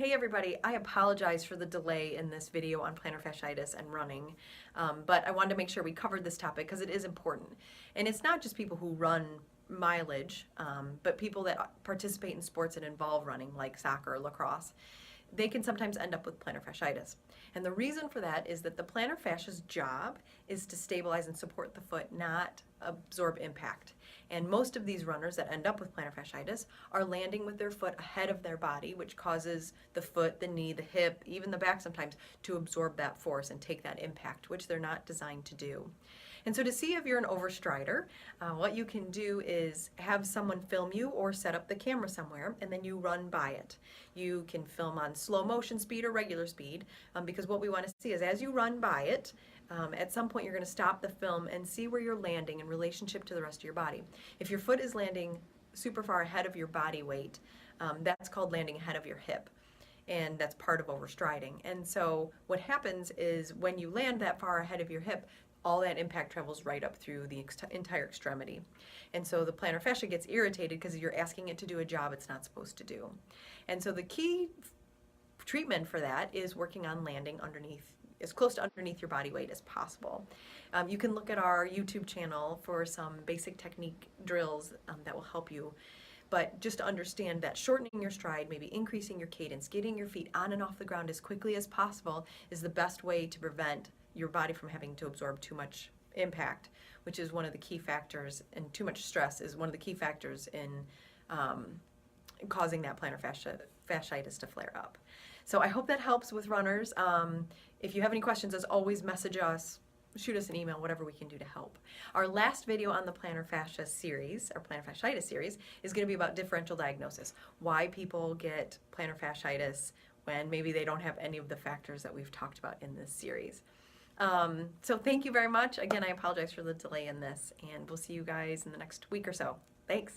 Hey everybody, I apologize for the delay in this video on plantar fasciitis and running, but I wanted to make sure we covered this topic because it is important. And it's not just people who run mileage, but people that participate in sports that involve running, like soccer or lacrosse. They can sometimes end up with plantar fasciitis. And the reason for that is that the plantar fascia's job is to stabilize and support the foot, not absorb impact. And most of these runners that end up with plantar fasciitis are landing with their foot ahead of their body, which causes the foot, the knee, the hip, even the back sometimes, to absorb that force and take that impact, which they're not designed to do. And so to see if you're an overstrider, what you can do is have someone film you or set up the camera somewhere, and then you run by it. You can film on slow motion speed or regular speed, because what we want to see is as you run by it, at some point you're going to stop the film and see where you're landing in relationship to the rest of your body. If your foot is landing super far ahead of your body weight, that's called landing ahead of your hip. And that's part of overstriding. And so what happens is when you land that far ahead of your hip, all that impact travels right up through the entire extremity. And so the plantar fascia gets irritated because you're asking it to do a job it's not supposed to do. And so the key treatment for that is working on landing underneath, as close to underneath your body weight as possible. You can look at our YouTube channel for some basic technique drills that will help you. But just to understand that shortening your stride, maybe increasing your cadence, getting your feet on and off the ground as quickly as possible is the best way to prevent your body from having to absorb too much impact, which is one of the key factors, and too much stress is one of the key factors in causing that plantar fasciitis to flare up. So I hope that helps with runners. If you have any questions, as always, message us, shoot us an email, whatever we can do to help. Our last video on the plantar fascia series, or plantar fasciitis series, is going to be about differential diagnosis. Why people get plantar fasciitis when maybe they don't have any of the factors that we've talked about in this series. So thank you very much. Again, I apologize for the delay in this, and we'll see you guys in the next week or so. Thanks.